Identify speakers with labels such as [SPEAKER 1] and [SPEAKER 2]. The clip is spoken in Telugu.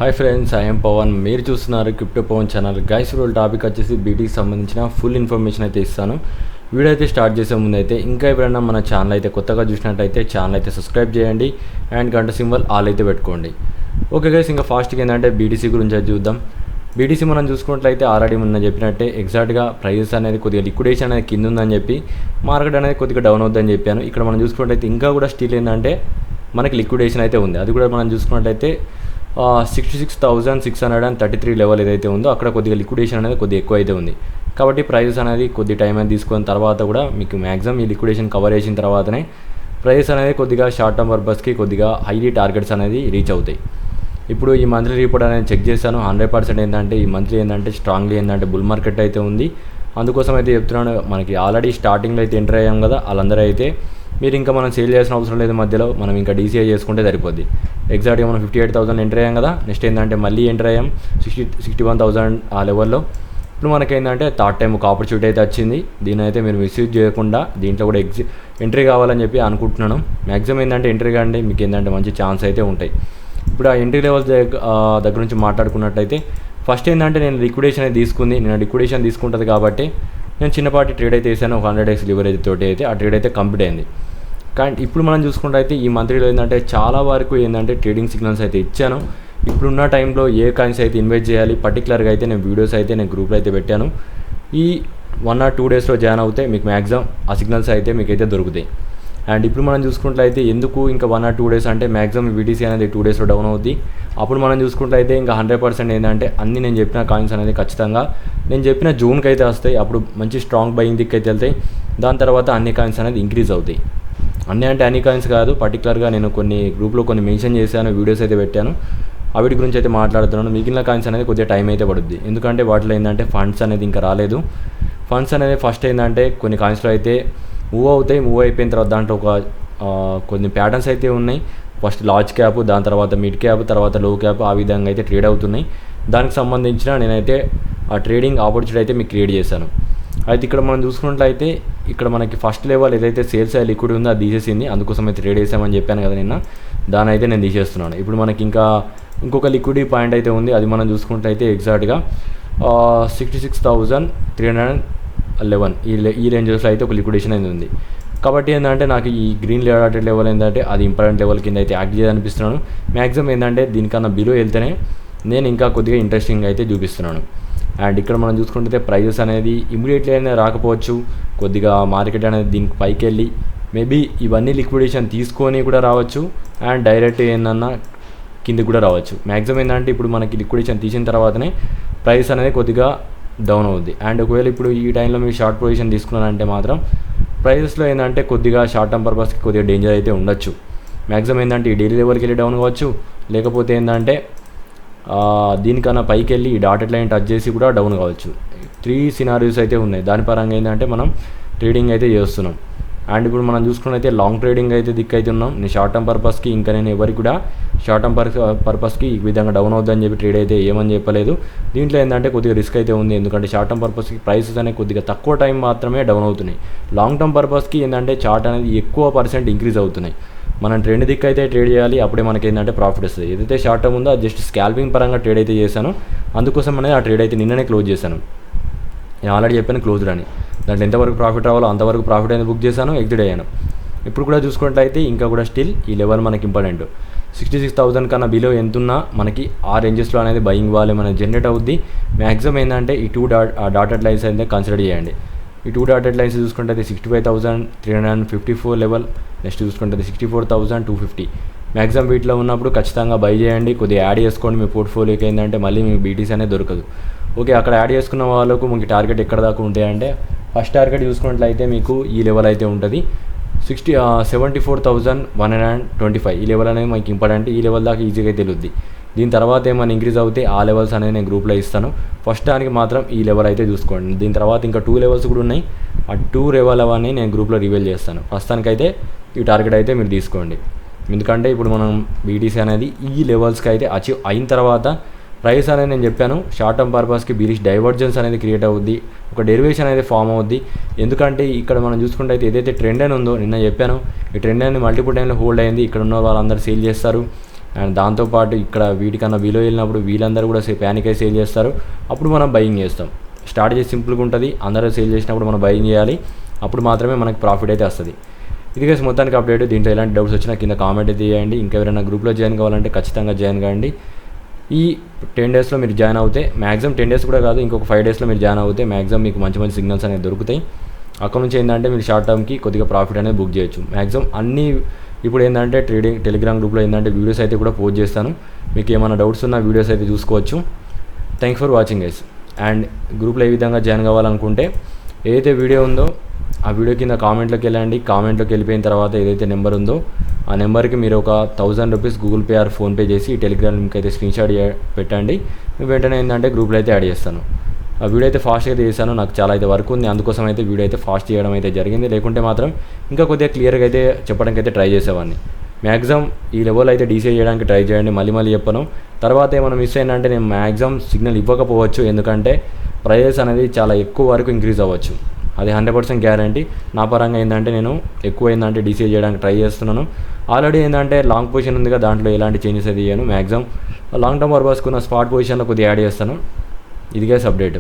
[SPEAKER 1] Hi friends, I'm Pawan. మీరు చూస్తున్నారు క్రిప్టో పవన్ ఛానల్. గైస్ రోజు టాపిక్ వచ్చేసి బీటీకి సంబంధించిన ఫుల్ ఇన్ఫర్మేషన్ అయితే ఇస్తాను. వీడియో అయితే స్టార్ట్ చేసే ముందు అయితే ఇంకా ఎవరైనా మన ఛానల్ అయితే కొత్తగా చూసినట్టయితే ఛానల్ అయితే సబ్స్క్రైబ్ చేయండి అండ్ గంట సింబల్ ఆల్ అయితే పెట్టుకోండి. ఓకే గైస్, ఇంకా ఫాస్ట్గా ఏంటంటే బీటీసీ గురించి అయితే చూద్దాం. బీటీసీ మనం చూసుకున్నట్లయితే ఆల్రెడీ మొన్న చెప్పినట్టే ఎగ్జాక్ట్గా ప్రైజెస్ అనేది కొద్దిగా లిక్విడేషన్ అనేది కింద ఉందని చెప్పి మార్కెట్ అనేది కొద్దిగా డౌన్ అవుతుందని చెప్పాను. ఇక్కడ మనం చూసుకున్నట్లయితే ఇంకా కూడా స్టిల్ ఏంటంటే మనకి లిక్విడేషన్ అయితే ఉంది. అది కూడా మనం చూసుకున్నట్లయితే 66,633 లెవెల్ ఏదైతే ఉందో అక్కడ కొద్దిగా లిక్విడేషన్ అనేది కొద్దిగా ఎక్కువ అయితే ఉంది. కాబట్టి ప్రైజెస్ అనేది కొద్ది టైం అనేది తీసుకున్న తర్వాత కూడా మీకు మ్యాక్సిమం ఈ లిక్విడేషన్ కవర్ చేసిన తర్వాతనే ప్రైజెస్ అనేది కొద్దిగా షార్ట్ టర్మ్ పర్పస్కి కొద్దిగా హైలీ టార్గెట్స్ అనేది రీచ్ అవుతాయి. ఇప్పుడు ఈ మంత్లీ రిపోర్ట్ అనేది చెక్ చేశాను. 100% ఏంటంటే ఈ మంత్లీ ఏంటంటే స్ట్రాంగ్లీ ఏంటంటే బుల్ మార్కెట్ అయితే ఉంది. అందుకోసం అయితే చెప్తున్నాను, మనకి ఆల్రెడీ స్టార్టింగ్లో అయితే ఎంటర్ అయ్యాం కదా, వాళ్ళందరూ అయితే మీరు ఇంకా మనం సేల్ చేయాల్సిన అవసరం లేదు. మధ్యలో మనం ఇంకా డీసీఐ చేసుకుంటే సరిపోద్ది. ఎగ్జాక్ట్గా మనం 58,000 ఎంటర్ అయ్యాం కదా. నెక్స్ట్ ఏంటంటే మళ్ళీ ఎంటర్ అయ్యాం 61,000 ఆ లెవెల్లో. ఇప్పుడు మనకేంటంటే థర్డ్ టైం ఒక ఆపర్చునిటీ అయితే వచ్చింది. దీని అయితే మీరు మిస్యూజ్ చేయకుండా దీంట్లో కూడా ఎంట్రీ కావాలని చెప్పి అనుకుంటున్నాను. మ్యాక్సిమం ఏంటంటే ఎంట్రీ కానీ మీకు ఏంటంటే మంచి ఛాన్స్ అయితే ఉంటాయి. ఇప్పుడు ఆ ఎంట్రీ లెవెల్స్ దగ్గర నుంచి మాట్లాడుకున్నట్టయితే ఫస్ట్ ఏంటంటే నేను లిక్విడేషన్ అయితే తీసుకుంది. నేను లిక్విడేషన్ తీసుకుంటుంది కాబట్టి నేను చిన్నపాటి ట్రేడ్ అయితే వేసాను. 100x లివరేజ్ తోటి అయితే ఆ ట్రేడ్ అయితే కంప్లీట్ అయింది. కానీ ఇప్పుడు మనం చూసుకుంటే అయితే ఈ మంత్లీలో ఏంటంటే చాలా వరకు ఏంటంటే ట్రేడింగ్ సిగ్నల్స్ అయితే ఇచ్చాను. ఇప్పుడున్న టైంలో ఏ కాయిన్స్ అయితే ఇన్వెస్ట్ చేయాలి పర్టికులర్గా అయితే నేను వీడియోస్ అయితే నేను గ్రూప్లో అయితే పెట్టాను. ఈ 1 or 2 డేస్లో జాయిన్ అవుతే మీకు మ్యాక్సిమం ఆ సిగ్నల్స్ అయితే మీకైతే దొరుకుతాయి. అండ్ ఇప్పుడు మనం చూసుకుంటే ఎందుకు ఇంకా 1 or 2 డేస్ అంటే మ్యాక్సిమం బీటీసీ అనేది 2 డేస్లో డౌన్ అవుద్ది. అప్పుడు మనం చూసుకుంటే ఇంకా 100% ఏంటంటే అన్ని నేను చెప్పిన కాయిన్స్ అనేది ఖచ్చితంగా నేను చెప్పిన జూన్కి అయితే వస్తాయి. అప్పుడు మంచి స్ట్రాంగ్ బయింగ్ దిక్కు అయితే వెళ్తాయి. దాని తర్వాత అన్ని కాయిన్స్ అనేది ఇంక్రీజ్ అవుతాయి. అన్ని కాయిన్స్ కాదు, పర్టికులర్గా నేను కొన్ని గ్రూప్లో కొన్ని మెన్షన్ చేశాను, వీడియోస్ అయితే పెట్టాను. వీటి గురించి అయితే మాట్లాడుతున్నాను. మిగిలిన కాయిన్స్ అనేది కొద్దిగా టైం అయితే పడుద్ది. ఎందుకంటే వాటిలో ఏంటంటే ఫండ్స్ అనేది ఇంకా రాలేదు. ఫండ్స్ అనేది ఫస్ట్ ఏంటంటే కొన్ని కాయిన్స్లో అయితే మూవ్ అవుతాయి. మూవ్ అయిపోయిన తర్వాత దాంట్లో కొన్ని ప్యాటర్న్స్ అయితే ఉన్నాయి. ఫస్ట్ లార్జ్ క్యాప్, దాని తర్వాత మిడ్ క్యాప్, తర్వాత లో క్యాప్, ఆ విధంగా అయితే ట్రేడ్ అవుతున్నాయి. దానికి సంబంధించిన నేనైతే ఆ ట్రేడింగ్ ఆపర్చునిటీ అయితే మీకు క్రియేట్ చేశాను. అయితే ఇక్కడ మనం చూసుకున్నట్లయితే ఇక్కడ మనకి ఫస్ట్ లెవెల్ ఏదైతే సేల్స్ లిక్విడ్ ఉందో అది తీసేసింది. అందుకోసం అయితే ట్రేడ్ చేసామని చెప్పాను కదా నిన్న, దాని అయితే నేను తీసేస్తున్నాను. ఇప్పుడు మనకి ఇంకొక లిక్విడిటీ పాయింట్ అయితే ఉంది. అది మనం చూసుకున్నట్లయితే ఎగ్జాక్ట్గా 66,311 ఈ రేంజెస్లో అయితే ఒక లిక్విడేషన్ అయితే ఉంది. కాబట్టి ఏంటంటే నాకు ఈ గ్రీన్ డాటెడ్ లెవెల్ ఏంటంటే అది ఇంపార్టెంట్ లెవెల్ కింద అయితే యాక్ట్ చేయాలనిపిస్తున్నాను. మ్యాక్సిమం ఏంటంటే దీనికన్నా బిలో వెళ్తేనే నేను ఇంకా కొద్దిగా ఇంట్రెస్టింగ్ అయితే చూపిస్తున్నాను. అండ్ ఇక్కడ మనం చూసుకుంటే ప్రైజెస్ అనేది ఇమీడియట్లీ అనేది రాకపోవచ్చు. కొద్దిగా మార్కెట్ అనేది దీనికి పైకి వెళ్ళి మేబీ ఇవన్నీ లిక్విడేషన్ తీసుకొని కూడా రావచ్చు. అండ్ డైరెక్ట్ ఏందన్నా కిందికి కూడా రావచ్చు. మ్యాక్సిమం ఏంటంటే ఇప్పుడు మనకి లిక్విడేషన్ తీసిన తర్వాతనే ప్రైస్ అనేది కొద్దిగా డౌన్ అవుద్ది. అండ్ ఒకవేళ ఇప్పుడు ఈ టైంలో మీరు షార్ట్ పొజిషన్ తీసుకున్నారంటే మాత్రం ప్రైజెస్లో ఏంటంటే కొద్దిగా షార్ట్ టర్మ్ పర్పస్కి కొద్దిగా డేంజర్ అయితే ఉండొచ్చు. మ్యాక్సిమం ఏంటంటే ఈ డైలీ లెవెల్కి వెళ్ళి డౌన్ కావచ్చు, లేకపోతే ఏంటంటే దీనికన్నా పైకి వెళ్ళి ఈ డాటెడ్ లైన్ టచ్ చేసి కూడా డౌన్ కావచ్చు. 3 సినారియోస్ అయితే ఉన్నాయి. దాని పరంగా ఏంటంటే మనం ట్రేడింగ్ అయితే చేస్తున్నాం. అండ్ ఇప్పుడు మనం చూసుకున్నైతే లాంగ్ ట్రేడింగ్ అయితే దిక్కైతే ఉన్నాం. నేను షార్ట్ టర్మ్ పర్పస్కి ఇంకా నేను ఎవరికి కూడా షార్ట్ టర్మ్ పర్పస్కి ఈ విధంగా డౌన్ అవుతుందని చెప్పి ట్రేడ్ అయితే ఏమని చెప్పలేదు. దీంట్లో ఏంటంటే కొద్దిగా రిస్క్ అయితే ఉంది. ఎందుకంటే షార్ట్ టర్మ్ పర్పస్కి ప్రైసెస్ అనేవి కొద్దిగా తక్కువ టైం మాత్రమే డౌన్ అవుతున్నాయి. లాంగ్ టర్మ్ పర్పస్కి ఏంటంటే చార్ట్ అనేది ఎక్కువ % ఇంక్రీజ్ అవుతున్నాయి. మనం ట్రెండ్ దిక్కు అయితే ట్రేడ్ చేయాలి, అప్పుడే మనకి ఏంటంటే ప్రాఫిట్ వస్తుంది. ఏదైతే షార్ట్ టర్మ్ ఉందో అది జస్ట్ స్కాల్పింగ్ పరంగా ట్రేడ్ అయితే చేశాను. అందుకోసం అనేది ఆ ట్రేడ్ అయితే నిన్ననే క్లోజ్ చేశాను. నేను ఆల్రెడీ చెప్పాను క్లోజ్డ్ అని. దాంట్లో ఎంతవరకు ప్రాఫిట్ రావాలో అంతవరకు ప్రాఫిట్ అనేది బుక్ చేశాను, ఎగ్జిట్ అయ్యాను. ఇప్పుడు కూడా చూసుకున్నట్లయితే ఇంకా కూడా స్టిల్ ఈ లెవెల్ మనకి ఇంపార్టెంట్. 66,000 కన్నా బిలో ఎంతున్నా మనకి ఆ రేంజెస్లో అనేది బయింగ్ వాల్యూమ్ అనేది జనరేట్ అవుద్ది. మ్యాక్సిమం ఏంటంటే ఈ 2 డాటెడ్ లైన్స్ అయితే కన్సిడర్ చేయండి. ఈ 2 డాటెడ్ లైన్స్ చూసుకుంటే 65,354 లెవెల్. నెక్స్ట్ చూసుకుంటే 64,250. మ్యాక్సిమం వీటిలో ఉన్నప్పుడు ఖచ్చితంగా బై చేయండి. కొద్దిగా యాడ్ చేసుకోండి మీ పోర్ట్ఫోలియోకి. ఏంటంటే మళ్ళీ మీకు బీటీసీ అనేది దొరకదు. ఓకే, అక్కడ యాడ్ చేసుకున్న వాళ్ళకు మీకు టార్గెట్ ఎక్కడ దాకా ఉంటాయంటే ఫస్ట్ టార్గెట్ చూసుకున్నట్లయితే మీకు ఈ లెవెల్ అయితే ఉంటుంది 74,125. ఈ లెవెల్ అనేది మనకి ఇంపార్టెంట్. ఈ లెవెల్ దాకా ఈజీగా తెలుద్ది. దీని తర్వాత ఏమైనా ఇంక్రీజ్ అవుతే ఆ లెవెల్స్ అనేది నేను గ్రూప్లో ఇస్తాను. ఫస్ట్ దానికి మాత్రం ఈ లెవెల్ అయితే చూసుకోండి. దీని తర్వాత ఇంకా 2 లెవెల్స్ కూడా ఉన్నాయి. ఆ 2 లెవెల్ అవన్నీ నేను గ్రూప్లో రివీల్ చేస్తాను. ప్రస్తుతానికైతే ఈ టార్గెట్ అయితే మీరు తీసుకోండి. ఎందుకంటే ఇప్పుడు మనం బీటీసీ అనేది ఈ లెవెల్స్కి అయితే అచీవ్ అయిన తర్వాత ప్రైస్ అనేది నేను చెప్పాను షార్ట్ టర్మ్ పర్పస్కి బీరిష్ డైవర్జెన్స్ అనేది క్రియేట్ అవుద్ది, ఒక డెరివేషన్ అనేది ఫామ్ అవుద్ది. ఎందుకంటే ఇక్కడ మనం చూసుకుంటే అయితే ఏదైతే ట్రెండ్ అని ఉందో నిన్న చెప్పాను, ఈ ట్రెండ్ అనేది మల్టిపుల్ టైంలో హోల్డ్ అయింది. ఇక్కడ ఉన్న వాళ్ళందరూ సేల్ చేస్తారు. అండ్ దాంతోపాటు ఇక్కడ వీటికన్నా విలో వెళ్ళినప్పుడు వీళ్ళందరూ కూడా ప్యానిక్ అయి సేల్ చేస్తారు, అప్పుడు మనం బయింగ్ చేస్తాం. స్టార్ట్ చేసి సింపుల్గా ఉంటుంది, అందరూ సేల్ చేసినప్పుడు మనం బయింగ్ చేయాలి, అప్పుడు మాత్రమే మనకు ప్రాఫిట్ అయితే వస్తుంది. ఇది గైస్ మొత్తానికి అప్డేట్. దీంట్లో ఎలాంటి డౌట్స్ వచ్చినా కింద కామెంట్ అయితే చేయండి. ఇంకెవరైనా గ్రూప్లో జాయిన్ కావాలంటే ఖచ్చితంగా జాయిన్ కావండి. ఈ 10 డేస్లో మీరు జాయిన్ అవుతే మ్యాక్సిమం 10 డేస్ కూడా కాదు, ఇంకొక 5 డేస్లో మీరు జాయిన్ అవుతే మ్యాక్సిమం మీకు మంచి మంచి సిగ్నల్స్ అనేవి దొరుకుతాయి. అక్కడ నుంచి ఏంటంటే మీరు షార్ట్ టర్మ్కి కొద్దిగా ప్రాఫిట్ అనేది బుక్ చేయొచ్చు. మ్యాక్సిమం అన్నీ ఇప్పుడు ఏంటంటే ట్రేడింగ్ టెలిగ్రామ్ గ్రూప్లో ఏంటంటే వీడియోస్ అయితే కూడా పోస్ట్ చేస్తాను. మీకు ఏమైనా డౌట్స్ ఉన్న వీడియోస్ అయితే చూసుకోవచ్చు. Thanks for watching guys. And గ్రూప్లో ఏ విధంగా జాయిన్ కావాలనుకుంటే ఏదైతే వీడియో ఉందో ఆ వీడియో కింద కామెంట్లోకి వెళ్ళండి. కామెంట్లోకి వెళ్ళిపోయిన తర్వాత ఏదైతే నెంబర్ ఉందో ఆ నెంబర్కి మీరు ఒక 1000 rupees Google pay are PhonePe చేసి టెలిగ్రామ్ లింక్ అయితే స్క్రీన్షాట్ పెట్టండి. వెంటనే ఏంటంటే గ్రూప్లో అయితే యాడ్ చేస్తాను. ఆ వీడియో అయితే ఫాస్ట్గా అయితే చేశాను, నాకు చాలా అయితే వర్క్ ఉంది, అందుకోసం అయితే వీడియో అయితే ఫాస్ట్ చేయడం అయితే జరిగింది. లేకుంటే మాత్రం ఇంకా కొద్దిగా క్లియర్గా అయితే చెప్పడానికి అయితే ట్రై చేసేవాడిని. మ్యాక్సిమం ఈ లెవెల్ అయితే డీసీ చేయడానికి ట్రై చేయండి. మళ్ళీ చెప్పను. తర్వాత ఏమైనా మిస్ అయిందంటే నేను మ్యాక్సిమం సిగ్నల్ ఇవ్వకపోవచ్చు, ఎందుకంటే ప్రైజెస్ అనేది చాలా ఎక్కువ వరకు ఇంక్రీజ్ అవ్వచ్చు, అది 100% గ్యారంటీ. నా పరంగా ఏంటంటే నేను ఎక్కువ ఏంటంటే డీసీ చేయడానికి ట్రై చేస్తున్నాను. ఆల్రెడీ ఏంటంటే లాంగ్ పొజిషన్ ఉందిగా, దాంట్లో ఎలాంటి చేంజెస్ అయితే చేయను. మ్యాక్సిమం లాంగ్ టర్మ్ పర్పస్కున్న స్పాట్ పొజిషన్లో కొద్దిగా యాడ్ చేస్తాను. ఇది గైస్ అప్డేట్.